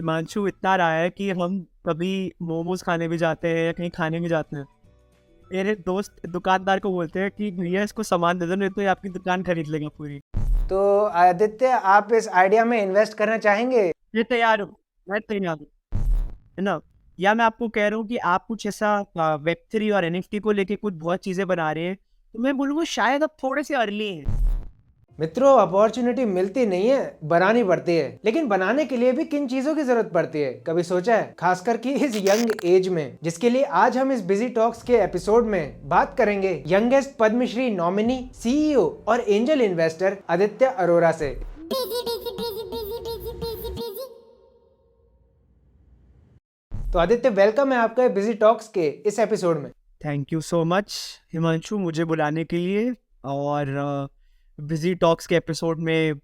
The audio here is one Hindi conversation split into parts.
हिमांशु इतना रहा है कि हम कभी मोमोज खाने भी जाते हैं या कहीं खाने भी जाते हैं, मेरे दोस्त दुकानदार को बोलते हैं कि भैया इसको सामान दे दो, नहीं तो ये आपकी दुकान खरीद लेगा पूरी। तो आदित्य, आप इस आइडिया में इन्वेस्ट करना चाहेंगे? ये तैयार हो, मैं तैयार हूँ, है ना। या मैं आपको कह रहा हूँ कि आप कुछ ऐसा वेब3 और एनएफटी को लेके कुछ बहुत चीजें बना रहे हैं, तो मैं बोलूँगा शायद अब थोड़े से अर्ली हैं। मित्रों, अपॉर्चुनिटी मिलती नहीं है, बनानी पड़ती है। लेकिन बनाने के लिए भी किन चीजों की जरूरत पड़ती है, कभी सोचा है? खासकर कि इस यंग एज में, जिसके लिए आज हम इस बिजी टॉक्स के एपिसोड में बात करेंगे यंगेस्ट पद्मश्री नॉमिनी, सीईओ और एंजल इन्वेस्टर आदित्य अरोरा से। तो आदित्य, वेलकम है आपका बिजी टॉक्स के इस एपिसोड में। Thank you so much Himanshu मुझे बुलाने के लिए, और बिजी टॉक्स के एपिसोड में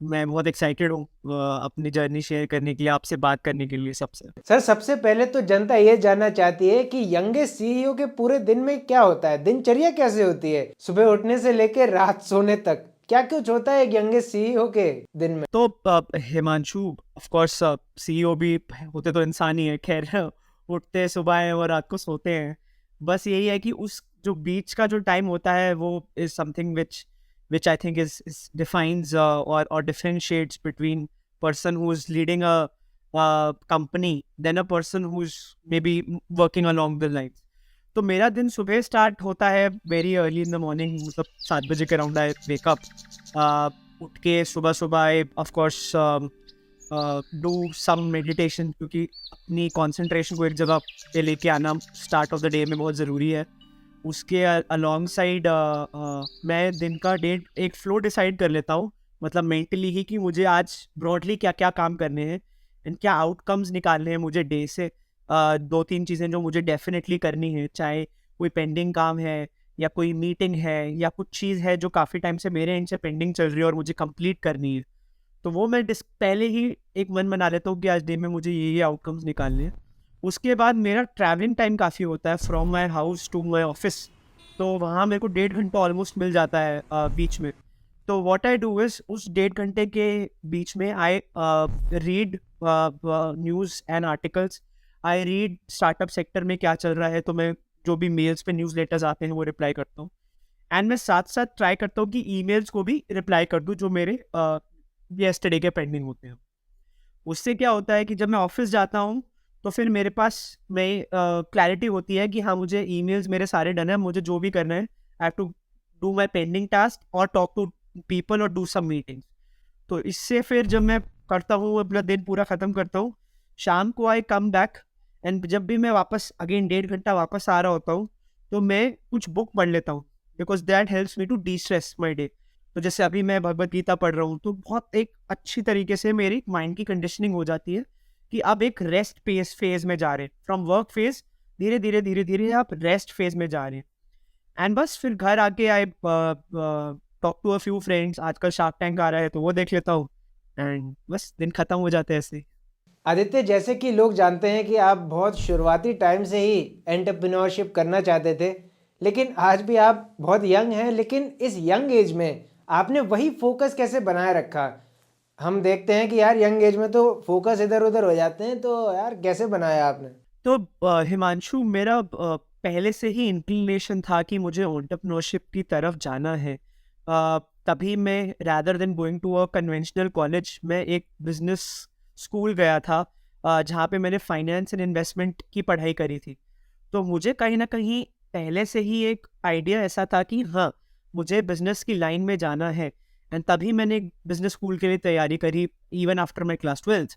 मैं बहुत एक्साइटेड हूँ अपनी जर्नी शेयर करने के लिए, आपसे बात करने के लिए। सबसे सर, सबसे पहले तो जनता ये जानना चाहती है कि यंगेस्ट सीईओ के पूरे दिन में क्या होता है, दिनचर्या कैसे होती है, सुबह उठने से लेकर रात सोने तक क्या कुछ होता है एक यंगेस्ट सीईओ के दिन में? तो हिमांशु, ऑफ कोर्स सीईओ भी होते तो इंसान ही है, खैर उठते सुबह हैं और रात को सोते हैं। बस यही है कि उस जो बीच का जो टाइम होता है वो is something which I think is defines or differentiates between person who is leading a company than a person who's maybe working along the lines. तो मेरा दिन सुबह स्टार्ट होता है very early in the morning, मतलब 7 बजे के अराउंड आई वेक अप। उठ के सुबह सुबह I of course do some meditation, क्योंकि अपनी कंसंट्रेशन को एक जगह पे लेके आना स्टार्ट ऑफ द डे में बहुत ज़रूरी है। उसके अलॉन्ग साइड मैं दिन का डेट एक फ्लो डिसाइड कर लेता हूँ, मतलब मेंटली ही, कि मुझे आज ब्रॉडली क्या क्या काम करने हैं एंड क्या आउटकम्स निकालने हैं मुझे डे से। 2-3 चीज़ें जो मुझे डेफिनेटली करनी है, चाहे कोई पेंडिंग काम है या कोई मीटिंग है या कुछ चीज़ है जो काफ़ी टाइम से मेरे एंड से पेंडिंग चल रही है और मुझे कंप्लीट करनी है, तो वो मैं पहले ही एक मन बना लेता हूँ कि आज डे में मुझे ये आउटकम्स निकालने हैं। उसके बाद मेरा ट्रैवलिंग टाइम काफ़ी होता है from my house to my office, तो वहाँ मेरे को 1.5 घंटा ऑलमोस्ट मिल जाता है बीच में। तो व्हाट आई डू इज़ उस 1.5 घंटे के बीच में I read news and articles, I read startup sector में क्या चल रहा है, तो मैं जो भी मेल्स पे न्यूज़ लेटर्स आते हैं वो रिप्लाई करता हूँ। एंड मैं साथ साथ ट्राई करता हूँ कि ईमेल्स को भी रिप्लाई कर दूँ जो मेरे येस्टरडे के पेंडिंग होते हैं। उससे क्या होता है कि जब मैं ऑफिस जाता हूँ तो फिर मेरे पास मैं क्लैरिटी होती है कि हाँ, मुझे ईमेल्स मेरे सारे डन है, मुझे जो भी करना है, I have to do my pending task और टॉक टू पीपल और डू सम मीटिंग्स। तो इससे फिर जब मैं करता हूँ, अपना दिन पूरा ख़त्म करता हूँ, शाम को आई कम बैक, एंड जब भी मैं वापस अगेन 1.5 घंटा वापस आ रहा होता हूँ, तो मैं कुछ बुक पढ़ लेता हूँ, because that helps me to destress my day. तो जैसे अभी मैं भगवत गीता पढ़ रहा हूँ, तो बहुत एक अच्छी तरीके से मेरी माइंड की कंडीशनिंग हो जाती है कि अब एक रेस्ट फेज में जा रहे हैं, फ्रॉम वर्क फेज धीरे धीरे धीरे धीरे आप रेस्ट फेज में जा रहे हैं। एंड बस फिर घर आके I talk to a few friends, आजकल शार्क टैंक आ रहा है तो वो देख लेता हूँ, एंड बस दिन खत्म हो जाते हैं ऐसे। आदित्य, जैसे कि लोग जानते हैं कि आप बहुत शुरुआती टाइम से ही एंटरप्रेन्योरशिप करना चाहते थे, लेकिन आज भी आप बहुत यंग हैं। लेकिन इस यंग एज में आपने वही फोकस कैसे बनाए रखा? हम देखते हैं कि यार यंग एज में तो फोकस इधर उधर हो जाते हैं, तो यार कैसे बनाया आपने? तो हिमांशु, मेरा पहले से ही इंक्लिनेशन था कि मुझे एंटरप्रेन्योरशिप की तरफ जाना है। तभी मैं rather than going to a conventional college, मैं एक बिजनेस स्कूल गया था जहाँ पे मैंने फाइनेंस एंड इन्वेस्टमेंट की पढ़ाई करी थी। तो मुझे कहीं ना कहीं पहले से ही एक आइडिया ऐसा था कि हाँ, मुझे बिजनेस की लाइन में जाना है, एंड तभी मैंने बिजनेस स्कूल के लिए तैयारी करी even after my class 12th।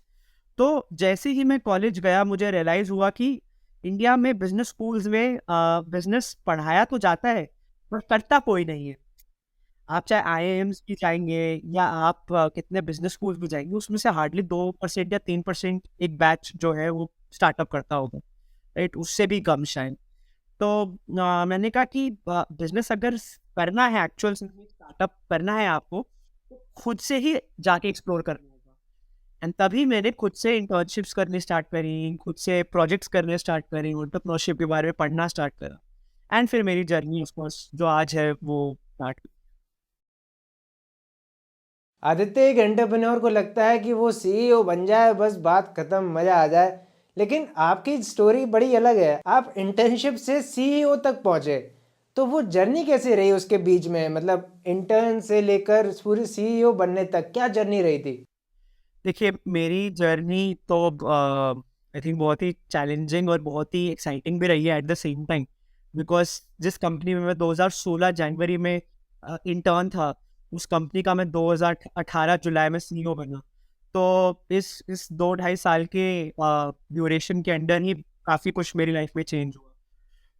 तो जैसे ही मैं कॉलेज गया, मुझे रियलाइज़ हुआ कि इंडिया में बिजनेस स्कूल्स में बिजनेस पढ़ाया तो जाता है पर करता कोई नहीं है। आप चाहे आईआईएम्स भी जाएंगे या आप कितने बिजनेस स्कूल्स भी जाएंगे, उसमें से हार्डली 2% या 3% एक बैच जो है वो स्टार्टअप करता होगा, राइट, उससे भी कम शायद। तो मैंने कहा कि बिजनेस अगर करना है, एक्चुअल स्टार्टअप करना है आपको, तो खुद से ही जाके एक्सप्लोर करना होगा। एंड तभी मैंने खुद से इंटर्नशिप्स करने स्टार्ट करी, खुद से प्रोजेक्ट्स करने स्टार्ट करी, एंटरप्रेन्योरशिप के बारे में पढ़ना स्टार्ट करा, एंड फिर मेरी जर्नी ऑफ कोर्स जो आज है वो स्टार्ट। आदित्य, एक एंटरप्रेन्योर को लगता है कि वो सीईओ बन जाए, बस बात खत्म, मजा आ जाए। लेकिन आपकी स्टोरी बड़ी अलग है। आप इंटर्नशिप से सीईओ तक पहुंचे, तो वो जर्नी कैसे रही उसके बीच में? मतलब इंटर्न से लेकर पूरी सीईओ बनने तक क्या जर्नी रही थी? देखिए, मेरी जर्नी तो आई थिंक बहुत ही चैलेंजिंग और बहुत ही एक्साइटिंग भी रही है at the same time, because जिस कंपनी में मैं 2016 जनवरी में इंटर्न था, उस कंपनी का मैं 2018 जुलाई में सीईओ बना। तो इस 2 ढाई साल के ड्यूरेशन के अंडर ही काफ़ी कुछ मेरी लाइफ में चेंज हुआ।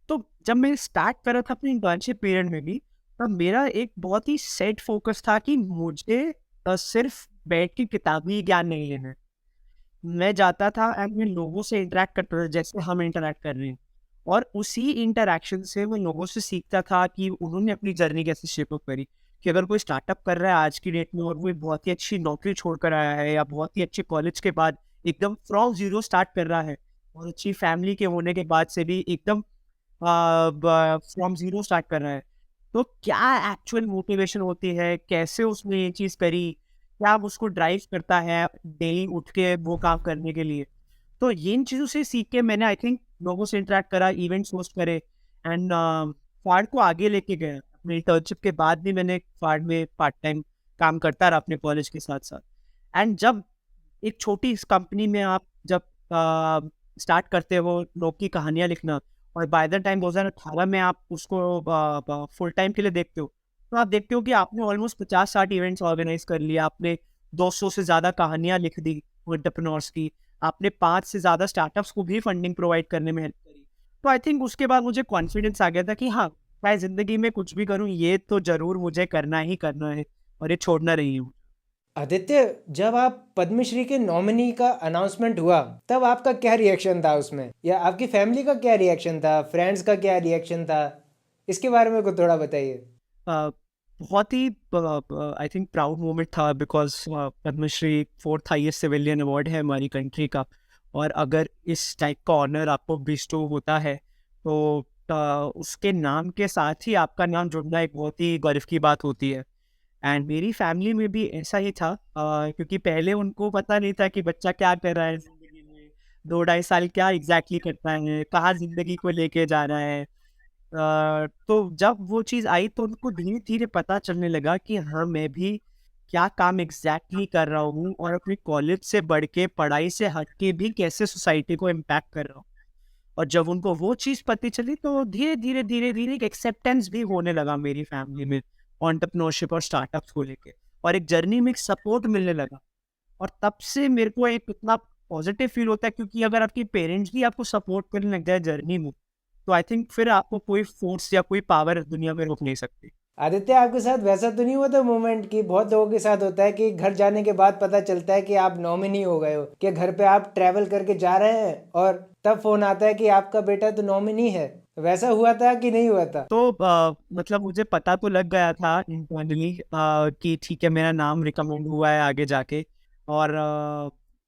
तो जब मैं स्टार्ट कर रहा था अपने इंटर्नशिप पीरियड में भी, तब मेरा एक बहुत ही सेट फोकस था कि मुझे सिर्फ बैठ के किताबी ज्ञान नहीं लेना है। मैं जाता था एंड मैं लोगों से इंटरेक्ट करता था जैसे हम इंटरेक्ट कर रहे हैं, और उसी इंटरेक्शन से मैं लोगों से सीखता था कि उन्होंने अपनी जर्नी कैसे शेप अप करी। कि अगर कोई स्टार्टअप कर रहा है आज की डेट में और वो एक बहुत ही अच्छी नौकरी छोड़ कर आया है, या बहुत ही अच्छे कॉलेज के बाद एकदम फ्रॉम जीरो स्टार्ट कर रहा है, और अच्छी फैमिली के होने के बाद से भी एकदम फ्रॉम ज़ीरो स्टार्ट कर रहा है। तो क्या एक्चुअल मोटिवेशन होती है, कैसे उसने ये चीज़ करी, क्या उसको ड्राइव करता है डेली उठ के वो काम करने के लिए। तो ये इन चीज़ों से सीख के मैंने आई थिंक लोगों से इंटरैक्ट करा, इवेंट्स होस्ट करे, एंड फाड़ को आगे लेके गया। अपने इंटर्नशिप के बाद भी मैंने फाड़ में पार्ट टाइम काम करता रहा अपने कॉलेज के साथ-साथ। एंड जब एक छोटी इस कंपनी में आप जब स्टार्ट करते हो लोग की कहानियाँ लिखना, और बाय द टाइम 2018 में आप उसको फुल टाइम के लिए देखते हो, तो आप देखते हो कि आपने ऑलमोस्ट 50-60 इवेंट्स ऑर्गेनाइज कर लिए, आपने 200 से ज़्यादा कहानियाँ लिख दी एंटरप्रेन्योर्स की, आपने 5 से ज़्यादा स्टार्टअप्स को भी फंडिंग प्रोवाइड करने में हेल्प करी। तो आई थिंक उसके बाद मुझे कॉन्फिडेंस आ गया था कि हाँ, मैं ज़िंदगी में कुछ भी करूँ, ये तो ज़रूर मुझे करना ही करना है, और ये छोड़ना नहीं है। आदित्य, जब आप पद्मश्री के नॉमिनी का अनाउंसमेट हुआ, तब आपका क्या रिएक्शन था उसमें? या आपकी फैमिली का क्या रिएक्शन था? फ्रेंड्स का क्या रिएक्शन था? इसके बारे में कुछ थोड़ा बताइए। बहुत ही आई थिंक प्राउड मोमेंट था, because Padmashri fourth highest civilian award है हमारी कंट्री का, और अगर इस टाइप का ऑनर आपको बिस्टो होता है, तो उसके नाम के साथ ही आपका नाम जुड़ना एक बहुत ही गर्व की बात होती है। एंड मेरी फैमिली में भी ऐसा ही था, क्योंकि पहले उनको पता नहीं था कि बच्चा क्या कर रहा है जिंदगी में, 2 ढाई साल क्या एग्जैक्टली करता है, कहाँ जिंदगी को लेके जा रहा है। तो जब वो चीज़ आई तो उनको धीरे-धीरे पता चलने लगा कि हाँ, मैं भी क्या काम एग्ज़ैक्टली कर रहा हूँ, और अपने कॉलेज से बढ़ के, पढ़ाई से हट के भी कैसे सोसाइटी को इम्पैक्ट कर रहा हूँ। और जब उनको वो चीज़ पता चली, तो धीरे-धीरे, धीरे-धीरे एक एक्सेप्टेंस भी होने लगा मेरी फैमिली में एंटरप्रेन्योरशिप और स्टार्टअप्स को लेके, और एक जर्नी में एक सपोर्ट मिलने लगा। और तब से मेरे को एक इतना पॉजिटिव फील होता है, क्योंकि अगर आपके पेरेंट्स भी आपको सपोर्ट करने लग जाए जर्नी में, तो आई थिंक फिर आपको कोई फोर्स या कोई पावर दुनिया में रोक नहीं सकती। आदित्य, आपके साथ वैसा तो नहीं हुआ था मोमेंट कि बहुत लोगों के साथ होता है कि घर जाने के बाद पता चलता है कि आप नॉमिनी हो गए हो, कि घर पे आप ट्रैवल करके जा रहे हैं और तब फोन आता है कि आपका बेटा तो नॉमिनी है? वैसा हुआ था कि नहीं हुआ था? तो मतलब मुझे पता तो लग गया था इंटरनली कि ठीक है, मेरा नाम रिकमेंड हुआ है आगे जाके, और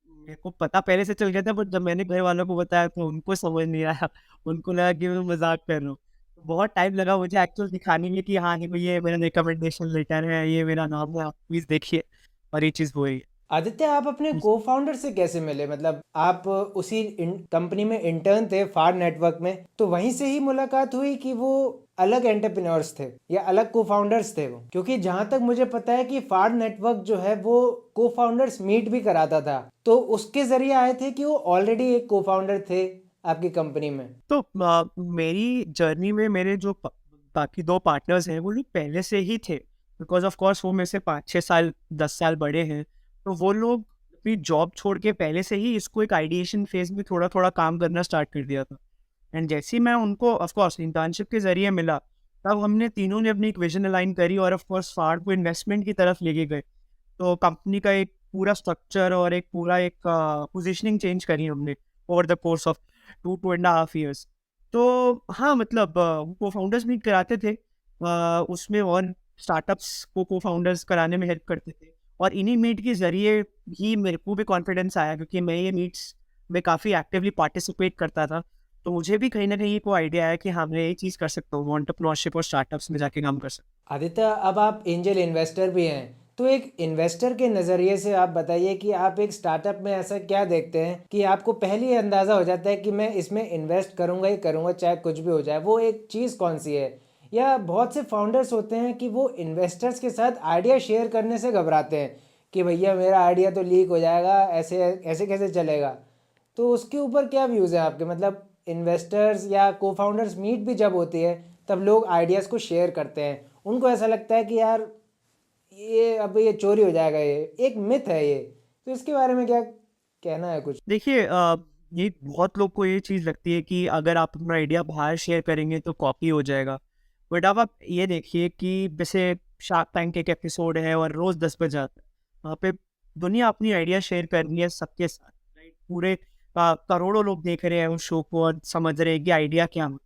मेरे को पता पहले से चल गया था, बट जब मैंने घर वालों को बताया तो उनको समझ नहीं आया। उनको लगा कि मैं मजाक कर रहा हूँ। तो बहुत टाइम लगा मुझे एक्चुअल दिखाने में कि हाँ, देखो ये मेरा रिकमेंडेशन लेटर है, ये मेरा नाम है, आप प्लीज देखिए, और ये चीज़ हुई। आदित्य, आप अपने को फाउंडर से कैसे मिले? मतलब आप उसी कंपनी में इंटर्न थे फाड़ नेटवर्क में, तो वहीं से ही मुलाकात हुई कि वो अलग एंटरप्रेन्योर्स थे या अलग को फाउंडर्स थे वो? क्योंकि जहां तक मुझे पता है कि फाड़ नेटवर्क जो है वो को फाउंडर्स मीट भी कराता था, तो उसके जरिए आए थे कि वो ऑलरेडी एक को फाउंडर थे आपकी कंपनी में? तो मेरी जर्नी में मेरे जो बाकी 2 पार्टनर्स हैं, वो लोग पहले से ही थे, बिकॉज़ ऑफ कोर्स वो मेरे से 5-6 साल, 10 साल बड़े हैं। तो वो लोग अपनी जॉब छोड़ के पहले से ही इसको एक आइडिएशन फेज़ में थोड़ा-थोड़ा काम करना स्टार्ट कर दिया था। एंड जैसे ही मैं उनको ऑफ कोर्स इंटर्नशिप के ज़रिए मिला, तब हमने तीनों ने अपनी एक विज़न अलाइन करी, और ऑफ कोर्स फाड़ को इन्वेस्टमेंट की तरफ लेके गए। तो कंपनी का एक पूरा स्ट्रक्चर और एक पूरा एक पोजीशनिंग चेंज करी हमने over the course of 2 and half years. तो हाँ, मतलब को फाउंडर्स मीट कराते थे, उसमें और स्टार्टअप्स को फाउंडर्स कराने में हेल्प करते थे, और इन्हीं मीट के ज़रिए ही मेरे को भी कॉन्फिडेंस आया, क्योंकि मैं ये मीट्स में काफ़ी एक्टिवली पार्टिसिपेट करता था। तो मुझे भी कहीं न कहीं को आइडिया आया कि हाँ, मैं ये चीज़ कर सकता हूँ, एंटरप्रेन्योरशिप और स्टार्टअप्स में जाके काम कर सकता हूँ। आदित्य, अब आप एंजल इन्वेस्टर भी हैं, तो एक इन्वेस्टर के नज़रिए से आप बताइए कि आप एक स्टार्टअप में ऐसा क्या देखते हैं कि आपको पहले ही अंदाज़ा हो जाता है कि मैं इसमें इन्वेस्ट करूंगा ही करूंगा चाहे कुछ भी हो जाए, वो एक चीज़ कौन सी है? या बहुत से फाउंडर्स होते हैं कि वो इन्वेस्टर्स के साथ आइडिया शेयर करने से घबराते हैं कि भैया मेरा आइडिया तो लीक हो जाएगा, ऐसे ऐसे कैसे चलेगा? तो उसके ऊपर क्या व्यूज़ हैं आपके? मतलब इन्वेस्टर्स या को फाउंडर्स मीट भी जब होती है तब लोग आइडियाज़ को शेयर करते हैं, उनको ऐसा लगता है कि यार ये अब ये चोरी हो जाएगा, ये एक मिथ है ये। तो इसके बारे में क्या कहना है कुछ? देखिए ये बहुत लोग को ये चीज़ लगती है कि अगर आप अपना आइडिया बाहर शेयर करेंगे तो कॉपी हो जाएगा। बट अब आप ये देखिए कि जैसे शार्क टैंक एक एपिसोड है और रोज़ 10 बजे आता है। वहाँ पे दुनिया अपनी आइडिया शेयर कर रही है सबके साथ, राइट? पूरे करोड़ों लोग देख रहे हैं उस शो को और समझ रहे हैं कि आइडिया क्या होता है।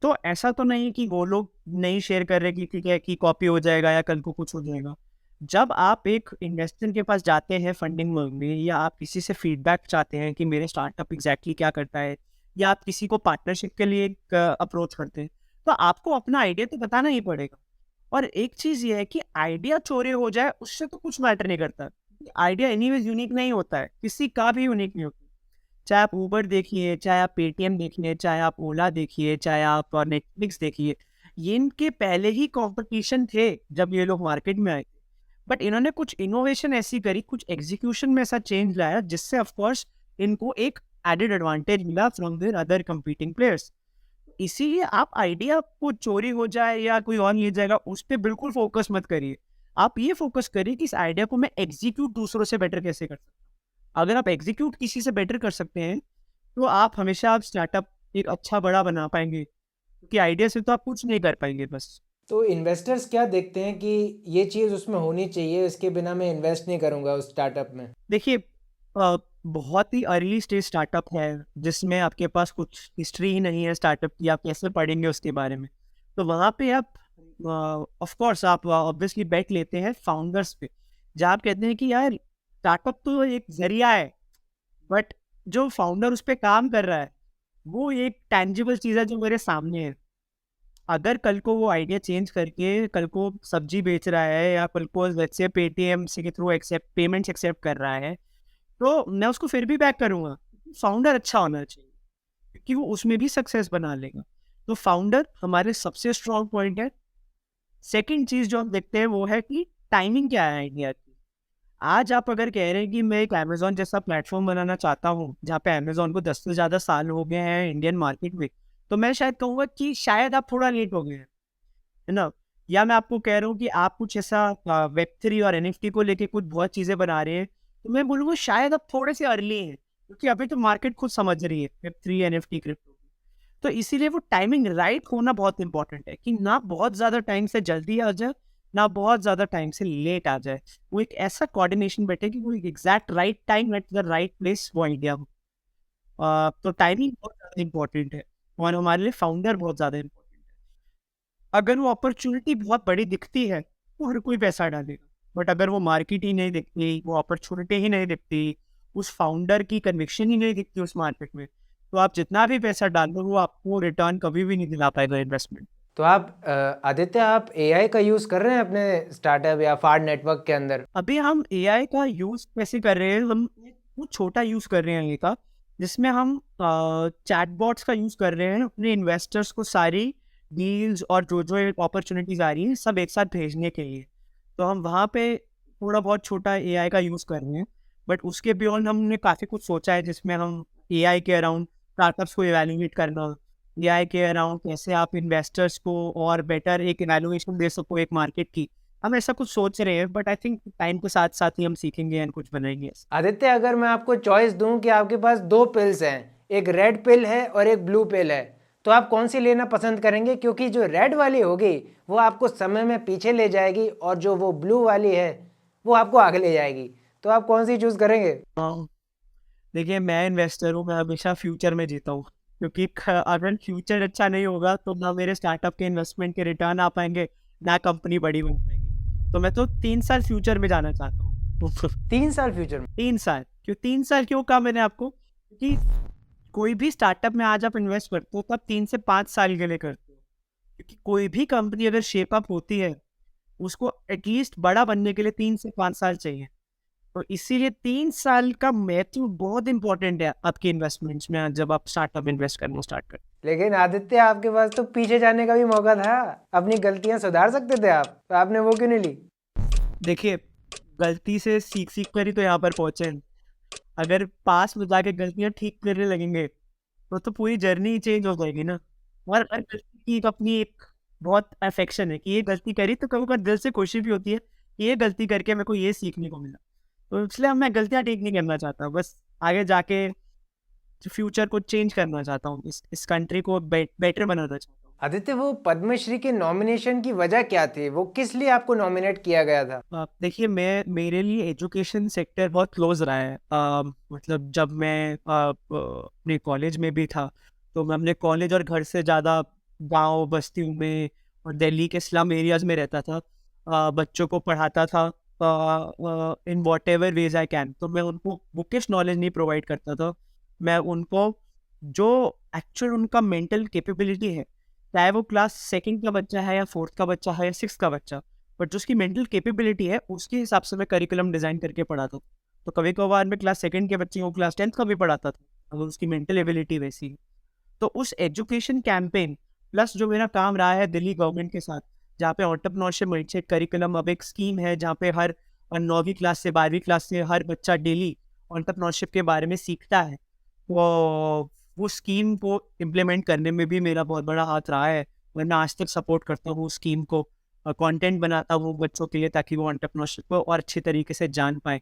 तो ऐसा तो नहीं कि वो लोग नहीं शेयर कर रहे कि ठीक है कि कॉपी हो जाएगा या कल को कुछ हो जाएगा। जब आप एक इन्वेस्टर के पास जाते हैं फंडिंग मांगने या आप किसी से फीडबैक चाहते हैं कि मेरे स्टार्टअप एग्जैक्टली क्या करता है, या आप किसी को पार्टनरशिप के लिए एक अप्रोच करते हैं, तो आपको अपना आइडिया तो बताना ही पड़ेगा। और एक चीज़ ये है कि आइडिया चोरी हो जाए उससे तो कुछ मैटर नहीं करता। आइडिया एनीवेज यूनिक नहीं होता है, किसी का भी यूनिक नहीं होता। चाहे आप ऊबर देखिए, चाहे आप पेटीएम देखिए, चाहे आप ओला देखिए, चाहे आप नेटफ्लिक्स देखिए, ये इनके पहले ही कंपटीशन थे जब ये लोग मार्केट में आए। बट इन्होंने कुछ इनोवेशन ऐसी करी, कुछ एग्जीक्यूशन में ऐसा चेंज लाया जिससे ऑफ कोर्स इनको एक एडेड एडवांटेज मिला from there other competing players. इसीलिए आप आइडिया को चोरी हो जाए या कोई और ले जाएगा उस पर बिल्कुल फोकस मत करिए। आप ये फोकस करिए कि इस आइडिया को मैं एग्जीक्यूट दूसरों से बेटर कैसे कर सकता हूँ। अगर आप एग्जीक्यूट किसी से बेटर कर सकते हैं तो आप हमेशा आप स्टार्टअप एक अच्छा बड़ा बना पाएंगे, क्योंकि आइडिया से तो आप कुछ नहीं कर पाएंगे बस। तो इन्वेस्टर्स क्या देखते हैं कि ये चीज़ उसमें होनी चाहिए, इसके बिना मैं इन्वेस्ट नहीं करूंगा उस स्टार्टअप में? देखिए बहुत ही अर्ली स्टेज स्टार्टअप है जिसमें आपके पास कुछ हिस्ट्री ही नहीं है स्टार्टअप की, आप कैसे पढ़ेंगे उसके बारे में? तो वहाँ पे आप ऑफ कोर्स आप ऑब्वियसली बेट लेते हैं फाउंडर्स पे, जहाँ आप कहते हैं कि यार स्टार्टअप तो एक जरिया है, बट जो फाउंडर उस पर काम कर रहा है वो एक टैंजिबल चीज़ है जो मेरे सामने है। अगर कल को वो आइडिया चेंज करके कल को सब्जी बेच रहा है या कल को लेट्स से पेटीएम से के थ्रू एक्सेप्ट पेमेंट्स एक्सेप्ट कर रहा है, तो मैं उसको फिर भी बैक करूँगा। फाउंडर अच्छा होना चाहिए, क्योंकि वो उसमें भी सक्सेस बना लेगा। तो फाउंडर हमारे सबसे स्ट्रॉन्ग पॉइंट है। सेकंड चीज़ जो हम देखते हैं वो है कि टाइमिंग क्या है आइडिया की। आज आप अगर कह रहे हैं कि मैं एक अमेज़न जैसा प्लेटफ़ॉर्म बनाना चाहता हूँ, जहाँ पे अमेज़न को 10 से ज़्यादा साल हो गए हैं इंडियन मार्केट में, तो मैं शायद कहूँगा कि शायद आप थोड़ा लेट हो गए हैं, है ना? या मैं आपको कह रहा हूँ कि आप कुछ ऐसा वेब 3 और एनएफटी को लेके कुछ बहुत चीज़ें बना रहे हैं, तो मैं बोलूँगा शायद आप थोड़े से अर्ली हैं, क्योंकि अभी तो मार्केट खुद समझ रही है वेब 3 एनएफटी क्रिप्टो। तो इसीलिए वो टाइमिंग राइट होना बहुत इंपॉर्टेंट है कि ना बहुत ज़्यादा टाइम से जल्दी आ जाए, ना बहुत ज़्यादा टाइम से लेट आ जाए। वो एक ऐसा कोऑर्डिनेशन बैठे कि वो एक exact right time at the right place वो आइडिया हो। तो टाइमिंग बहुत ज़्यादा इंपॉर्टेंट है और हमारे लिए फाउंडर बहुत ज़्यादा इंपॉर्टेंट है। अगर वो अपॉर्चुनिटी बहुत बड़ी दिखती है तो हर कोई पैसा डालेगा, बट अगर वो मार्केट ही नहीं दिखती, वो अपॉर्चुनिटी ही नहीं दिखती, उस फाउंडर की कन्विक्शन ही नहीं दिखती उस मार्केट में, तो आप जितना भी पैसा डाल दो वो आपको रिटर्न कभी भी नहीं दिला पाएगा इन्वेस्टमेंट। तो आप आदित्य, आप एआई का यूज़ कर रहे हैं अपने स्टार्टअप या फार्ड नेटवर्क के अंदर? अभी हम एआई का यूज़ कैसे कर रहे हैं, हम वो छोटा यूज़ कर रहे हैं ये का, जिसमें हम चैटबॉट्स का यूज़ कर रहे हैं अपने इन्वेस्टर्स को सारी डील्स और जो जो अपॉर्चुनिटीज़ आ रही हैं सब एक साथ भेजने के लिए। तो हम वहाँ पे थोड़ा बहुत छोटा एआई का यूज़ कर रहे हैं, बट उसके बियॉन्ड हमने काफ़ी कुछ सोचा है जिसमें हम एआई के अराउंड स्टार्टअप्स को इवैल्यूएट करना, एआई के अराउंड कैसे आप इन्वेस्टर्स को और बेटर एक इवैल्यूएशन दे सको एक मार्केट की। हम ऐसा कुछ सोच रहे हैं, बट आई थिंक टाइम के साथ साथ ही हम सीखेंगे एंड कुछ बनाएंगे। आदित्य, अगर मैं आपको चॉइस दूं कि आपके पास दो पिल्स हैं, एक रेड पिल है और एक ब्लू पिल है, तो आप कौन सी लेना पसंद करेंगे? क्योंकि जो रेड वाली होगी वो आपको समय में पीछे ले जाएगी और जो वो ब्लू वाली है वो आपको आगे ले जाएगी। तो आप कौन सी चूज़ करेंगे? हाँ, देखिए मैं इन्वेस्टर हूँ, मैं हमेशा फ्यूचर में जीता हूँ, क्योंकि अगर फ्यूचर अच्छा नहीं होगा तो ना मेरे स्टार्टअप के इन्वेस्टमेंट के रिटर्न आ पाएंगे, ना कंपनी बड़ी बन पाएगी। तो मैं तो 3 साल फ्यूचर में जाना चाहता हूँ। 3 साल फ्यूचर में? 3 साल क्यों? 3 साल क्यों कहा मैंने आपको? क्योंकि कोई भी स्टार्टअप में आज आप इन्वेस्ट करते हो तो आप 3 से 5 साल के लिए करते हो, क्योंकि कोई भी कंपनी अगर शेप अप होती है उसको एटलीस्ट बड़ा बनने के लिए 3 से 5 साल चाहिए। तो इसीलिए 3 साल का महत्व बहुत इंपॉर्टेंट है आपकी इन्वेस्टमेंट्स में, जब आप स्टार्टअप इन्वेस्ट करना स्टार्ट करते लेकिन आदित्य, आपके पास तो पीछे जाने का भी मौका था, अपनी गलतियां सुधार सकते थे आप, तो आपने वो क्यों नहीं ली? हैं। देखिए, गलती से सीख सीख कर ही तो यहाँ पर पहुंचे हैं। अगर पास में जाके गलतियां ठीक करने लगेंगे तो पूरी जर्नी ही चेंज हो जाएगी ना। और हर गलती की एक अपनी एक बहुत अफेक्शन है कि ये गलती करी तो कभी कभी दिल से खुशी भी होती है कि ये गलती करके मेरे को ये सीखने को मिला। तो इसलिए अब मैं गलतियां ठीक नहीं करना चाहता, बस आगे जाके फ्यूचर को चेंज करना चाहता हूँ, इस कंट्री को बेटर बनाना चाहता हूँ। आदित्य, वो पद्मश्री के नॉमिनेशन की वजह क्या थी? वो किस लिए आपको नॉमिनेट किया गया था? देखिए, मेरे लिए एजुकेशन सेक्टर बहुत क्लोज रहा है। मतलब जब मैं अपने कॉलेज में भी था तो मैं अपने कॉलेज और घर से ज़्यादा गांव बस्तियों में और दिल्ली के स्लम एरियाज में रहता था। बच्चों को पढ़ाता था in what ever ways I can. तो मैं उनको बुकिश नॉलेज नहीं प्रोवाइड करता था, मैं उनको जो एक्चुअल उनका मेंटल कैपेबिलिटी है, चाहे वो क्लास सेकंड का बच्चा है या फोर्थ का बच्चा है या सिक्स का बच्चा, बट जो उसकी मेंटल कैपेबिलिटी है उसके हिसाब से मैं करिकुलम डिज़ाइन करके पढ़ाता था। तो कभी कभार मैं क्लास सेकंड के बच्चे को क्लास 10th का भी पढ़ाता था, अगर उसकी मेंटल एबिलिटी वैसी है। तो उस एजुकेशन कैंपेन प्लस जो मेरा काम रहा है दिल्ली गवर्नमेंट के साथ, जहाँ पे एंटरप्रेन्योरशिप माइंडसेट करिकुलम अब एक स्कीम है जहाँ पे हर 9वीं क्लास से 12वीं क्लास से हर बच्चा डेली एंटरप्रेन्योरशिप के बारे में सीखता है। वो स्कीम को इम्प्लीमेंट करने में भी मेरा बहुत बड़ा हाथ रहा है। मैं आज तक सपोर्ट करता हूँ उस स्कीम को, कंटेंट बनाता हूँ बच्चों के लिए ताकि वो एंटरप्रेन्योरशिप को और अच्छे तरीके से जान पाए।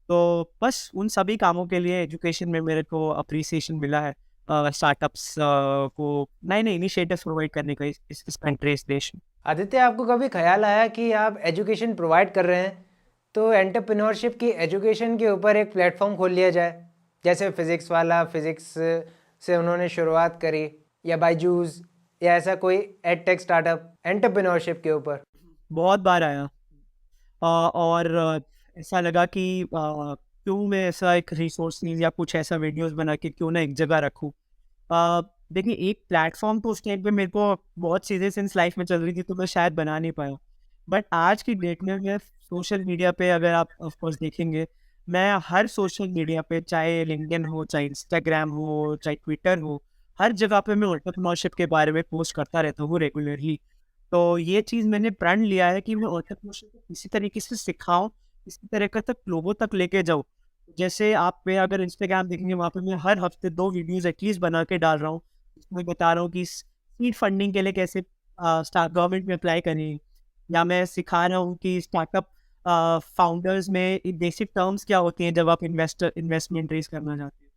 तो बस उन सभी कामों के लिए एजुकेशन में मेरे को अप्रिसिएशन मिला है, स्टार्टअप्स को नए नए इनिशिएटिव्स प्रोवाइड करने का इस कंट्री, इस देश में। आदित्य, आपको कभी ख्याल आया कि आप एजुकेशन प्रोवाइड कर रहे हैं तो एंटरप्रेन्योरशिप की एजुकेशन के ऊपर एक प्लेटफॉर्म खोल लिया जाए? जैसे फिज़िक्स वाला, फिज़िक्स से उन्होंने शुरुआत करी, या बायजूस, या ऐसा कोई एडटेक स्टार्टअप एंटरप्रेन्योरशिप के ऊपर? बहुत बार आया और ऐसा लगा कि क्यों मैं ऐसा एक रिसोर्स या कुछ ऐसा वीडियोस बना के क्यों ना एक जगह रखूं। देखिए, एक प्लेटफॉर्म तो उस टाइम पे मेरे को बहुत सीरियस लाइफ में चल रही थी तो मैं शायद बना नहीं पाया। बट आज की डेट में मैं सोशल मीडिया पे, अगर आप ऑफ कोर्स देखेंगे, मैं हर सोशल मीडिया पे, चाहे लिंक्डइन हो, चाहे इंस्टाग्राम हो, चाहे ट्विटर हो, हर जगह पे मैं एंटरप्रेन्योरशिप के बारे में पोस्ट करता रहता हूँ रेगुलरली। तो ये चीज़ मैंने प्रण लिया है कि मैं एंटरप्रेन्योरशिप को किसी तरीके से सिखाऊं, किसी तरीके तक लोगों तक लेके जाऊँ। जैसे आप पे अगर इंस्टाग्राम देखेंगे, वहाँ पे मैं हर हफ्ते 2 वीडियोस एटलीस्ट बना के डाल रहा हूँ। इसमें बता रहा हूँ कि सीड फंडिंग के लिए कैसे स्टार्ट गवर्नमेंट में अप्लाई करें, या मैं सिखा रहा हूँ कि स्टार्टअप फाउंडर्स में बेसिक टर्म्स क्या होती हैं जब आप इन्वेस्टमेंट रेज करना चाहते हैं।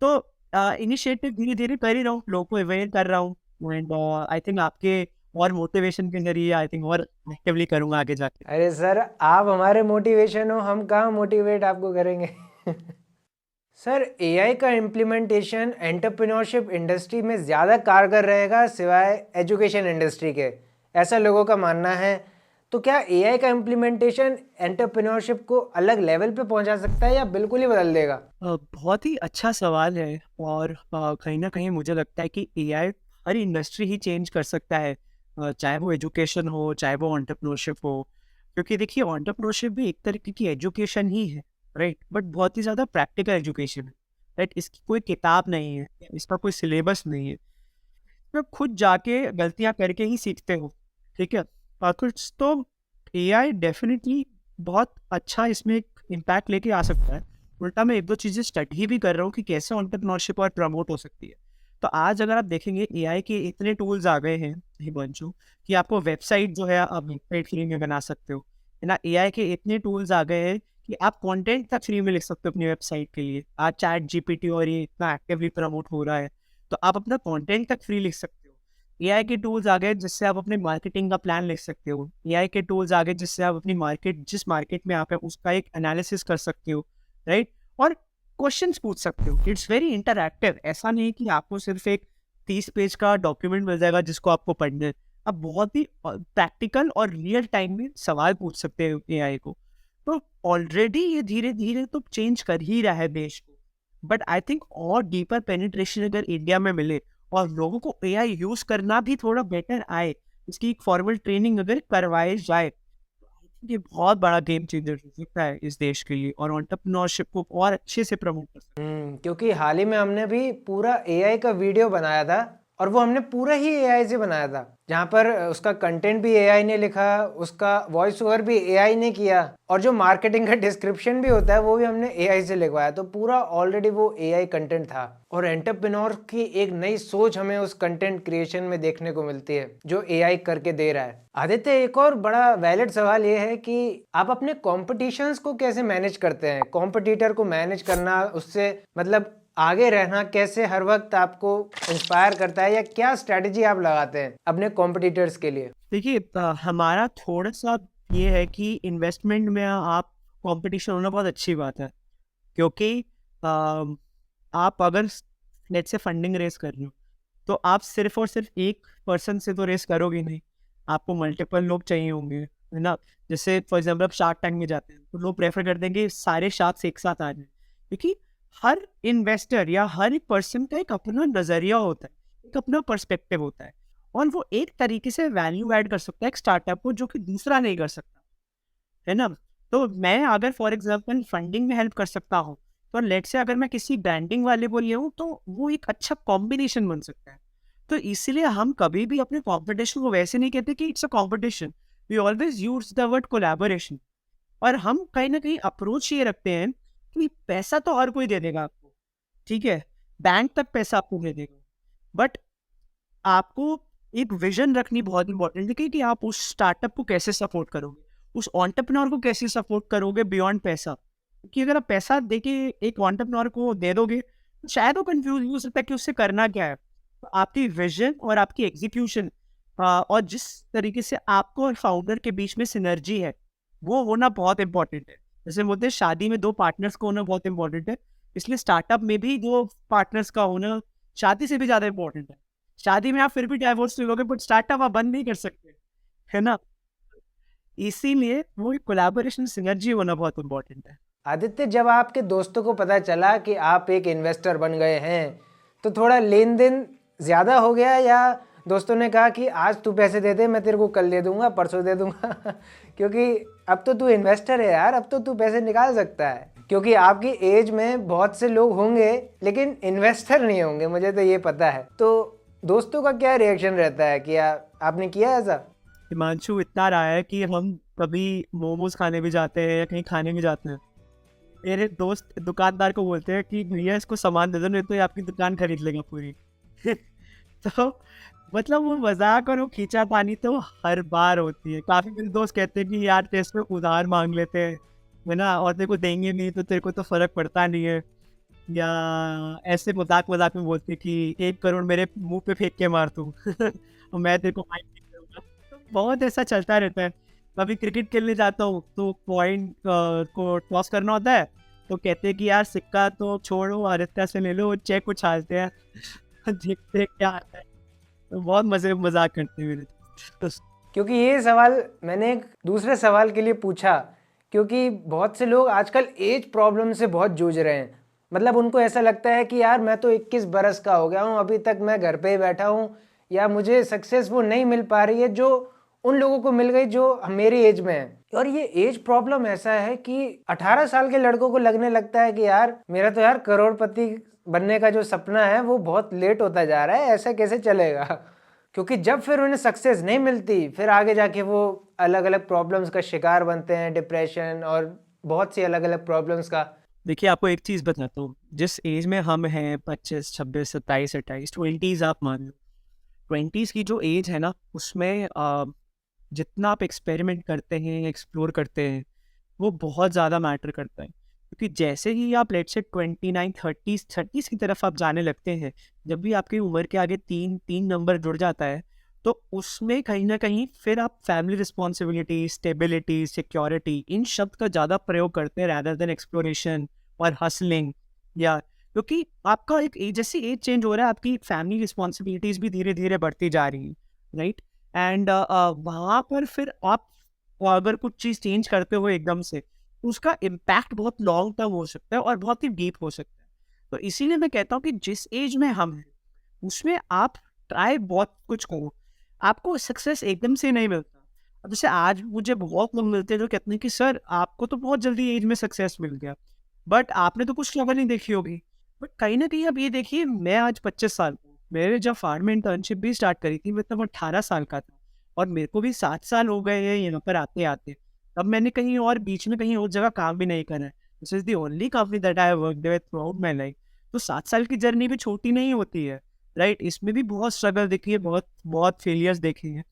तो इनिशिएटिव धीरे धीरे कर ही रहा हूँ, लोगों को अवेयर कर रहा हूँ। एंड आई थिंक आपके और मोटिवेशन के जरिए आई थिंक और एक्टिवली करूँगा आगे जाके। अरे सर, आप हमारे मोटिवेशन हो, हम कहाँ मोटिवेट आपको करेंगे? सर, एआई का इम्प्लीमेंटेशन एंटरप्रेन्योरशिप इंडस्ट्री में ज़्यादा कारगर रहेगा सिवाय एजुकेशन इंडस्ट्री के, ऐसा लोगों का मानना है। तो क्या एआई का इम्प्लीमेंटेशन एंटरप्रेन्योरशिप को अलग लेवल पे पहुंचा सकता है या बिल्कुल ही बदल देगा? बहुत ही अच्छा सवाल है, और कहीं ना कहीं मुझे लगता है कि एआई हर इंडस्ट्री ही चेंज कर सकता है, चाहे वो एजुकेशन हो, चाहे वो एंटरप्रेन्योरशिप हो। क्योंकि देखिए, एंटरप्रेन्योरशिप भी एक तरीके की एजुकेशन ही है, राइट, बट बहुत ही ज़्यादा प्रैक्टिकल एजुकेशन है, राइट। इसकी कोई किताब नहीं है, इसका कोई सिलेबस नहीं है, तो खुद जाके गलतियाँ करके ही सीखते हो, ठीक है। कुछ तो एआई डेफिनेटली बहुत अच्छा इसमें एक इम्पैक्ट लेके आ सकता है। उल्टा मैं 1-2 चीज़ें स्टडी भी कर रहा हूँ कि कैसे एंटरप्रेन्योरशिप और प्रमोट हो सकती है। तो आज अगर आप देखेंगे, एआई के इतने टूल्स आ गए हैं हिमांशु, कि आपको वेबसाइट जो है आप वेबसाइट फ्री में बना सकते हो, है ना। एआई के इतने टूल्स आ गए हैं कि आप कंटेंट तक फ्री में लिख सकते हो अपनी वेबसाइट के लिए। आज चैट जीपीटी और ये इतना एक्टिवली प्रमोट हो रहा है, तो आप अपना कंटेंट तक फ्री लिख सकते हो। एआई के टूल्स आ गए जिससे आप अपने मार्केटिंग का प्लान लिख सकते हो। एआई के टूल्स आ गए जिससे आप अपनी मार्केट, जिस मार्केट में आप है उसका एक एनालिसिस कर सकते हो, राइट, और क्वेश्चंस पूछ सकते हो। It's very interactive. ऐसा नहीं कि आपको सिर्फ एक 30 पेज का डॉक्यूमेंट मिल जाएगा जिसको आपको पढ़ना है। आप बहुत ही प्रैक्टिकल और रियल टाइम में सवाल पूछ सकते हो एआई को। तो ऑलरेडी ये धीरे धीरे तो चेंज कर ही रहा है देश को, बट आई थिंक और डीपर पेनिट्रेशन अगर इंडिया में मिले और लोगों को एआई यूज करना भी थोड़ा बेटर आए, इसकी एक फॉर्मल ट्रेनिंग अगर करवाई जाए, ये बहुत बड़ा गेम चेंजर हो सकता है इस देश के लिए और एंटरप्रेन्योरशिप को और अच्छे से प्रमोट कर सकता क्योंकि हाल ही में हमने भी पूरा एआई का वीडियो बनाया था और वो हमने पूरा ही एआई से बनाया था, जहाँ पर उसका कंटेंट भी एआई ने लिखा, उसका वॉइस ओवर भी एआई ने किया और जो मार्केटिंग का डिस्क्रिप्शन भी होता है वो भी हमने एआई से लिखवाया। तो पूरा ऑलरेडी वो एआई कंटेंट था और एंटरप्रेन्योर की एक नई सोच हमें उस कंटेंट क्रिएशन में देखने को मिलती है जो एआई करके दे रहा है। आदित्य, एक और बड़ा वैलिड सवाल ये है कि आप अपने कॉम्पिटिशन्स को कैसे मैनेज करते हैं? कॉम्पिटिटर को मैनेज करना, उससे मतलब आगे रहना कैसे हर वक्त आपको इंस्पायर करता है, या क्या स्ट्रेटजी आप लगाते हैं अपने कॉम्पिटिटर्स के लिए? देखिए हमारा थोड़ा सा ये है कि इन्वेस्टमेंट में आप कंपटीशन होना बहुत अच्छी बात है, क्योंकि आप अगर नेट से फंडिंग रेस कर रहे हो तो आप सिर्फ और सिर्फ एक पर्सन से तो रेस करोगे नहीं, आपको मल्टीपल लोग चाहिए होंगे, है ना। जैसे फॉर एग्जाम्पल आप शार्क टैंक में जाते हैं तो लोग प्रेफर करते हैं कि सारे शार्क्स एक साथ आ जाएं, क्योंकि हर इन्वेस्टर या हर एक पर्सन का एक अपना नज़रिया होता है, एक अपना पर्सपेक्टिव होता है और वो एक तरीके से वैल्यू ऐड कर सकता है एक स्टार्टअप को जो कि दूसरा नहीं कर सकता, है ना। तो मैं अगर फॉर एग्जांपल फंडिंग में हेल्प कर सकता हूँ तो लेट से अगर मैं किसी ब्रांडिंग वाले को लिए हूँ तो वो एक अच्छा कॉम्बिनेशन बन सकता है। तो इसीलिए हम कभी भी अपने कॉम्पिटिशन को वैसे नहीं कहते कि it's a competition, we always use the word collaboration. और हम कहीं ना कहीं अप्रोच ये रखते हैं कि पैसा तो हर कोई दे देगा आपको, ठीक है, बैंक तक पैसा आपको दे देगा, बट आपको एक विजन रखनी बहुत इंपॉर्टेंट है कि आप उस स्टार्टअप को कैसे सपोर्ट करोगे, उस एंटरप्रेन्योर को कैसे सपोर्ट करोगे बियॉन्ड पैसा। क्योंकि अगर आप पैसा देके एक एंटरप्रेन्योर को दे दोगे तो शायद वो कंफ्यूज हो सकता है कि उससे करना क्या है। तो आपकी विजन और आपकी एग्जीक्यूशन और जिस तरीके से आपको और फाउंडर के बीच में सिनर्जी है वो होना बहुत इंपॉर्टेंट है। जैसे बोलते हैं शादी में दो पार्टनर्स का होना बहुत इंपॉर्टेंट है, इसलिए स्टार्टअप में भी दो पार्टनर्स का होना शादी से भी ज़्यादा इंपॉर्टेंट है। शादी में आप फिर भी डाइवोर्स ले लोगे बट स्टार्टअप आप बंद नहीं कर सकते, है ना। इसीलिए वो कोलैबोरेशन सिनर्जी होना बहुत इंपॉर्टेंट है। आदित्य, जब आपके दोस्तों को पता चला कि आप एक इन्वेस्टर बन गए हैं तो थोड़ा लेन देन ज़्यादा हो गया, या दोस्तों ने कहा कि आज तू पैसे दे दे, मैं तेरे को कल दे दूंगा, परसों दे दूंगा क्योंकि अब तो तू इन्वेस्टर है यार, अब तो तू पैसे निकाल सकता है। क्योंकि आपकी एज में बहुत से लोग होंगे लेकिन इन्वेस्टर नहीं होंगे, मुझे तो ये पता है। तो दोस्तों का क्या रिएक्शन रहता है कि आपने किया ऐसा? हिमांशु इतना रहा है कि हम कभी मोमोज खाने भी जाते हैं या कहीं खाने भी जाते हैं, मेरे दोस्त दुकानदार को बोलते हैं कि भैया इसको सामान दे दो नहीं तो ये आपकी दुकान खरीद लेगा पूरी तो मतलब वो मजाक और वो खींचातानी तो हर बार होती है। काफ़ी मेरे दोस्त कहते हैं कि यार टेस्ट में उधार मांग लेते हैं, है ना, और तेरे को देंगे नहीं तो तेरे को तो फ़र्क पड़ता नहीं है, या ऐसे मजाक मजाक में बोलते हैं कि 1 करोड़ मेरे मुंह पे फेंक के मार दूँ और मैं तेरे को माइंड नहीं करूँगा। तो बहुत ऐसा चलता रहता है। कभी क्रिकेट खेलने जाता हूँ तो पॉइंट को टॉस करना होता है तो कहते हैं कि यार सिक्का तो छोड़ो आदित्य से ले लो, चेक उछालते हैं देखते हैं क्या आता है। तो बहुत मजाक करते हैं मेरे दोस्त। क्योंकि ये सवाल मैंने एक दूसरे सवाल के लिए पूछा, क्योंकि बहुत से लोग आजकल एज प्रॉब्लम से बहुत जूझ रहे हैं। मतलब उनको ऐसा लगता है कि यार मैं तो 21 बरस का हो गया हूँ, अभी तक मैं घर पे ही बैठा हूँ, या मुझे सक्सेस वो नहीं मिल पा रही है जो उन लोगों को मिल गई जो मेरी एज में है। और ये एज प्रॉब्लम ऐसा है कि 18 साल के लड़कों को लगने लगता है कि यार मेरा तो यार करोड़पति बनने का जो सपना है वो बहुत लेट होता जा रहा है, ऐसा कैसे चलेगा? क्योंकि जब फिर उन्हें सक्सेस नहीं मिलती, फिर आगे जाके वो अलग अलग प्रॉब्लम्स का शिकार बनते हैं, डिप्रेशन और बहुत सी अलग अलग प्रॉब्लम्स का। देखिए आपको एक चीज़ बताता हूँ, जिस एज में हम हैं 25 26 27 28 20s आप मान लो, 20s की जो एज है ना उसमें जितना आप एक्सपेरिमेंट करते हैं एक्सप्लोर करते हैं वो बहुत ज़्यादा मैटर करता है। क्योंकि जैसे ही आप लेट से 29 30s की तरफ आप जाने लगते हैं, जब भी आपकी उम्र के आगे तीन तीन नंबर जुड़ जाता है तो उसमें कहीं ना कहीं फिर आप family responsibility, stability, security in शब्द का ज़्यादा प्रयोग करते हैं रैदर देन एक्सप्लोरेशन और हसलिंग। या क्योंकि आपका एक जैसे एज चेंज हो रहा है आपकी फैमिली रिस्पॉन्सिबिलिटीज़ भी धीरे धीरे बढ़ती जा रही हैं, राइट। एंड वहाँ पर फिर आप अगर कुछ चीज़ चेंज करते हो एकदम से तो उसका इम्पैक्ट बहुत लॉन्ग टर्म हो सकता है और बहुत ही डीप हो सकता है। तो इसीलिए मैं कहता हूँ कि जिस एज में हम हैं उसमें आप ट्राई बहुत कुछ करो, आपको सक्सेस एकदम से नहीं मिलता। अब जैसे आज मुझे बहुत लोग मिलते हैं जो कहते हैं कि सर आपको तो बहुत जल्दी एज में सक्सेस मिल गया, बट आपने तो कुछ स्ट्रगल नहीं देखी होगी। बट कहीं ना कहीं आप ये देखिए, मैं आज 25 साल का हूँ, मैंने जब फार्म इंटर्नशिप भी स्टार्ट करी थी मैं तब 18 साल का था, और मेरे को भी 7 साल हो गए हैं यहाँ पर आते आते। तब मैंने कहीं और बीच में कहीं और जगह काम भी नहीं करा है। This is the only company that I work with through out my life. तो 7 साल की जर्नी भी छोटी नहीं होती है, राइट? इसमें भी बहुत स्ट्रगल देखी है, बहुत बहुत फेलियर्स देखे हैं।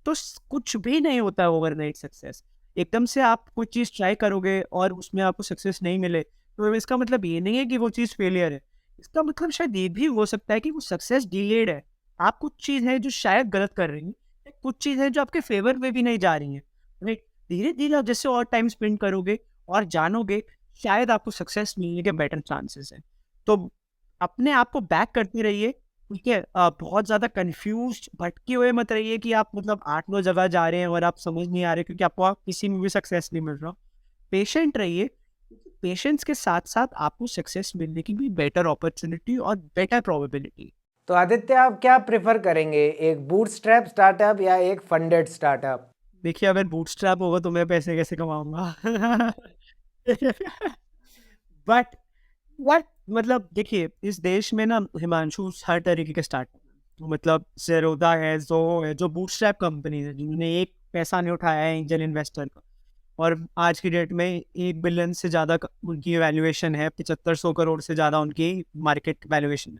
तो कुछ भी नहीं होता है ओवरनाइट सक्सेस। एकदम से आप कोई चीज़ ट्राई करोगे और उसमें आपको सक्सेस नहीं मिले, तो इसका मतलब ये नहीं है कि वो चीज़ फेलियर है। इसका मतलब शायद ये भी हो सकता है कि वो सक्सेस डिलेड है। आप कुछ चीज़ है जो शायद गलत कर रही हैं, या कुछ चीज़ है जो आपके फेवर में भी नहीं जा रही हैं, राइट? धीरे धीरे आप जैसे और टाइम स्पेंड करोगे और जानोगे, शायद आपको सक्सेस मिलने के बेटर चांसेस हैं। तो अपने आप को बैक करते रहिए, ठीक है? बहुत ज़्यादा कन्फ्यूज़्ड भटके हुए मत रहिए कि आप मतलब 8-9 जगह जा रहे हैं और आप समझ नहीं आ रहे क्योंकि आपको किसी में भी सक्सेस नहीं मिल रहा। पेशेंट रहिए, पेशेंस के साथ-साथ आपको सक्सेस मिलने की भी बेटर अपॉर्च्युनिटी और बेटर प्रोबेबिलिटी। तो आदित्य, आप क्या प्रेफर करेंगे, एक बूटस्ट्रैप स्टार्टअप या एक फंडेड स्टार्टअप? देखिए, अगर बूटस्ट्रैप होगा तो मैं पैसे कैसे कमाऊँगा? बट व्हाट मतलब देखिए, इस देश में ना हिमांशु हर तरीके के स्टार्टअप हैं। तो मतलब ज़ेरोधा है, ज़ोहो है, जो बूटस्ट्रैप कंपनीज़ है जिन्होंने एक पैसा नहीं उठाया है एंजल इन्वेस्टर का, और आज की डेट में 1 बिलियन से ज़्यादा उनकी वैल्यूएशन है, 7500 करोड़ से ज़्यादा उनकी मार्केट वैल्यूएशन है।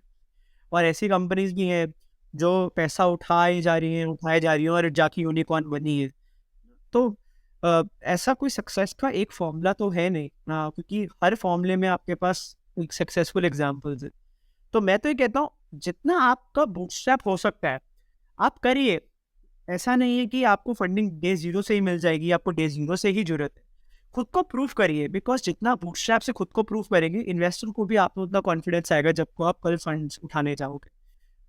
और ऐसी कंपनीज भी हैं जो पैसा उठाई जा रही हैं और जाके यूनिकॉर्न बनी है। तो ऐसा कोई सक्सेस का एक फॉर्मूला तो है नहीं, क्योंकि हर फॉर्मूले में आपके पास एक सक्सेसफुल एग्जांपल्स है। तो मैं तो ये कहता हूँ, जितना आपका बूटस्ट्रैप हो सकता है आप करिए। ऐसा नहीं है कि आपको फंडिंग डे ज़ीरो से ही मिल जाएगी, आपको डे ज़ीरो से ही ज़रूरत है। खुद को प्रूफ करिए, बिकॉज़ जितना बूटस्ट्रैप से खुद को प्रूफ करेंगे, इन्वेस्टर को भी आप में उतना कॉन्फिडेंस आएगा जब को आप कल फंड्स उठाने जाओगे,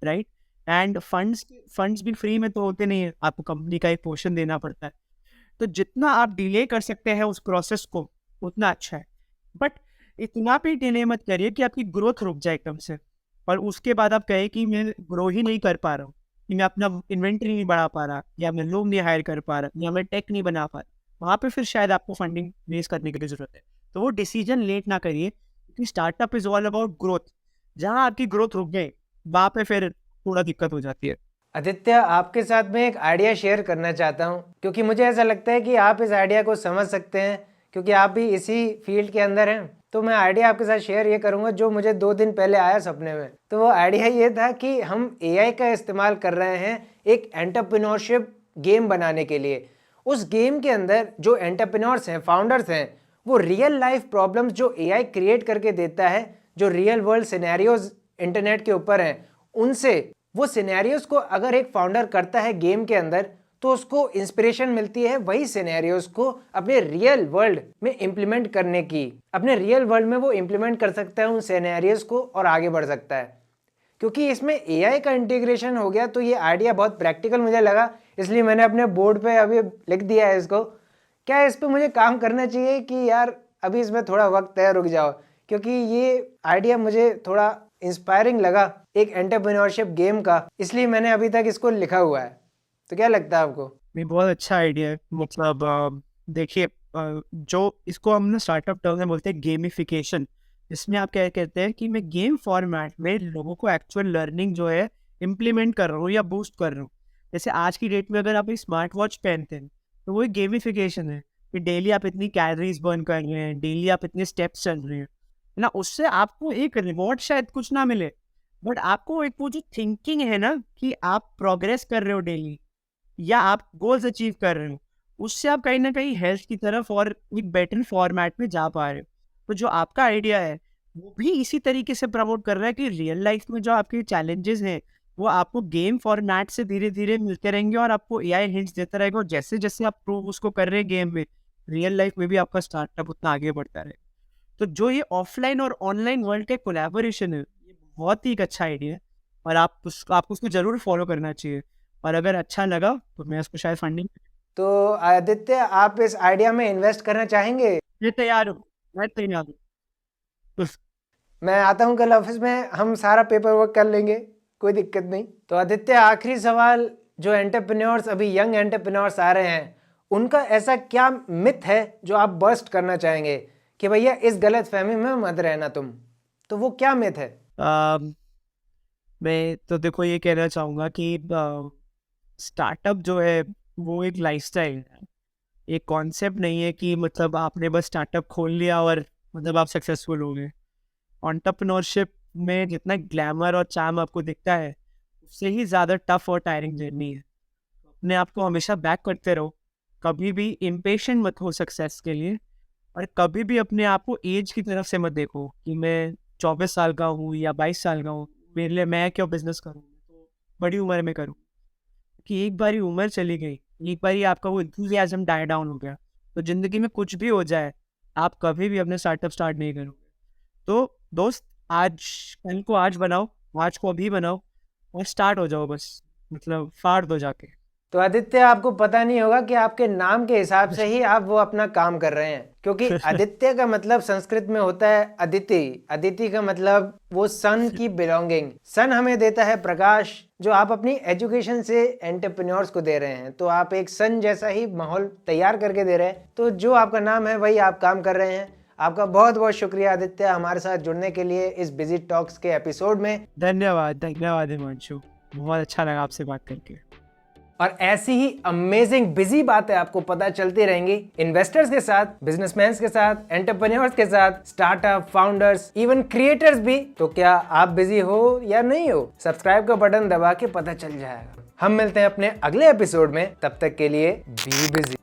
राइट? एंड फंड्स फंड्स भी फ्री में तो होते नहीं है, आपको कंपनी का एक पोर्शन देना पड़ता है। तो जितना आप डिले कर सकते हैं उस प्रोसेस को, उतना अच्छा है। बट इतना भी डिले मत करिए कि आपकी ग्रोथ रुक जाए एकदम से, और उसके बाद आप कहें कि मैं ग्रो ही नहीं कर पा रहा हूँ, कि मैं अपना इन्वेंटरी नहीं बढ़ा पा रहा, या मैं लोग नहीं हायर कर पा रहा, या मैं टेक नहीं बना पा रहा। वहाँ पे फिर शायद आपको फंडिंग रेज करने की भी ज़रूरत है। तो वो डिसीजन लेट ना करिए, क्योंकि startup is all about growth. जहाँ आपकी ग्रोथ रुक गई, वहाँ पे फिर थोड़ा दिक्कत हो जाती है। आदित्य, आपके साथ मैं एक आइडिया शेयर करना चाहता हूँ, क्योंकि मुझे ऐसा लगता है कि आप इस आइडिया को समझ सकते हैं, क्योंकि आप भी इसी फील्ड के अंदर हैं। तो मैं आइडिया आपके साथ शेयर ये करूँगा जो मुझे 2 दिन पहले आया सपने में। तो वो आइडिया ये था कि हम एआई का इस्तेमाल कर रहे हैं एक एंटरप्रेन्योरशिप गेम बनाने के लिए। उस गेम के अंदर जो एंटरप्रेन्योर्स हैं, फाउंडर्स हैं, वो रियल लाइफ प्रॉब्लम्स जो एआई क्रिएट करके देता है, जो रियल वर्ल्ड सिनेरियोज इंटरनेट के ऊपर हैं, उनसे वो सिनेरियोज को अगर एक फाउंडर करता है गेम के अंदर, तो उसको इंस्पिरेशन मिलती है वही सिनेरियोज को अपने रियल वर्ल्ड में इंप्लीमेंट करने की। अपने रियल वर्ल्ड में वो इंप्लीमेंट कर सकता है उन सिनेरियोज को और आगे बढ़ सकता है। क्योंकि इसमें एआई का इंटीग्रेशन हो गया, तो ये आइडिया बहुत प्रैक्टिकल मुझे लगा, इसलिए मैंने अपने बोर्ड पे अभी लिख दिया है इसको। क्या इस पे मुझे काम करना चाहिए कि यार अभी इसमें थोड़ा वक्त है, रुक जाओ? क्योंकि ये आइडिया मुझे थोड़ा इंस्पायरिंग लगा एक एंटरप्रेन्योरशिप गेम का, इसलिए मैंने अभी तक इसको लिखा हुआ है। तो क्या लगता है आपको? ये बहुत अच्छा आइडिया है। मतलब देखिए, जो इसको हम ना स्टार्टअप टर्म में बोलते हैं गेमिफिकेशन। इसमें आप क्या कहते हैं कि मैं गेम फॉर्मेट में लोगों को एक्चुअल लर्निंग जो है इम्प्लीमेंट कर रहा हूँ या बूस्ट कर रहा हूँ। जैसे आज की डेट में अगर आप एक स्मार्ट वॉच पहनते हैं, तो वो एक गेमिफिकेशन है कि डेली आप इतनी कैलोरीज बर्न कर रहे हैं, डेली आप इतने स्टेप्स चल रहे हैं, है ना? उससे आपको एक रिवॉर्ड शायद कुछ ना मिले, बट आपको एक वो जो थिंकिंग है ना कि आप प्रोग्रेस कर रहे हो डेली, या आप गोल्स अचीव कर रहे हो, उससे आप कहीं ना कहीं हेल्थ की तरफ और एक बेटर फॉर्मेट में जा पा रहे हो। तो जो आपका आइडिया है वो भी इसी तरीके से प्रमोट कर रहा है कि रियल लाइफ में जो आपके चैलेंजेस हैं वो आपको गेम फॉर्मेट से धीरे धीरे मिलते रहेंगे, और आपको एआई हिंट्स देता रहेगा, और जैसे जैसे आप प्रूव उसको कर रहे हैं गेम में, रियल लाइफ में भी आपका स्टार्टअप उतना आगे बढ़ता रहेगा। तो जो ये ऑफलाइन और ऑनलाइन वर्ल्ड का कोलैबोरेशन है, ये बहुत ही एक अच्छा आइडिया है, और आपको उसको जरूर फॉलो करना चाहिए। और अगर अच्छा लगा तो मैं उसको शायद फंडिंग। तो आदित्य, आप इस आइडिया में इन्वेस्ट करना चाहेंगे? ये तैयार हूँ, मैं तैयार हूँ। उस- मैं आता हूँ कल ऑफिस में, हम सारा पेपर वर्क कर लेंगे, कोई दिक्कत नहीं। तो आदित्य, आखिरी सवाल, जो एंटरप्रेन्योर्स अभी यंग एंटरप्रेन्योर्स आ रहे हैं, उनका ऐसा क्या मिथ है जो आप बर्स्ट करना चाहेंगे कि भैया इस गलत फहमी में मत रहना तुम, तो वो क्या मिथ है? मैं तो देखो ये कहना चाहूँगा कि स्टार्टअप जो है वो एक लाइफस्टाइल है, एक कॉन्सेप्ट नहीं है कि मतलब आपने बस स्टार्टअप खोल लिया और मतलब आप सक्सेसफुल हो गए। एंटरप्रेन्योरशिप में जितना ग्लैमर और चार्म आपको दिखता है, उससे ही ज़्यादा टफ और टायरिंग जर्नी है। अपने आप को हमेशा बैक करते रहो, कभी भी इम्पेशेंट मत हो सक्सेस के लिए, और कभी भी अपने आप को एज की तरफ से मत देखो कि मैं 24 साल का हूँ या 22 साल का हूँ, मेरे लिए मैं क्यों बिजनेस करूँ, तो बड़ी उम्र में करूँ। कि एक बारी उम्र चली गई, एक बारी आपका वो एंथुसियाज्म डाई डाउन हो गया, तो ज़िंदगी में कुछ भी हो जाए, आप कभी भी अपने स्टार्टअप स्टार्ट नहीं करोगे। तो दोस्त, आज कल को आज बनाओ, आज को अभी बनाओ और स्टार्ट हो जाओ बस, मतलब फाड़ दो जाके। तो आदित्य, आपको पता नहीं होगा कि आपके नाम के हिसाब से ही आप वो अपना काम कर रहे हैं, क्योंकि आदित्य का मतलब संस्कृत में होता है अदिति। अदिति का मतलब वो सन की बिलोंगिंग। सन हमें देता है प्रकाश, जो आप अपनी एजुकेशन से एंटरप्रेन्योर्स को दे रहे हैं, तो आप एक सन जैसा ही माहौल तैयार करके दे रहे हैं। तो जो आपका नाम है वही आप काम कर रहे हैं। आपका बहुत बहुत शुक्रिया आदित्य, हमारे साथ जुड़ने के लिए इस बिजी टॉक्स के एपिसोड में। धन्यवाद हिमांशु, बहुत अच्छा लगा आपसे बात करके। और ऐसी ही अमेजिंग बिजी बातें आपको पता चलती रहेंगी इन्वेस्टर्स के साथ, बिजनेसमैन के साथ, एंटरप्रेन्योर्स के साथ, स्टार्टअप फाउंडर्स, इवन क्रिएटर्स भी। तो क्या आप बिजी हो या नहीं हो, सब्सक्राइब का बटन दबा के पता चल जाएगा। हम मिलते हैं अपने अगले एपिसोड में, तब तक के लिए बी बिजी।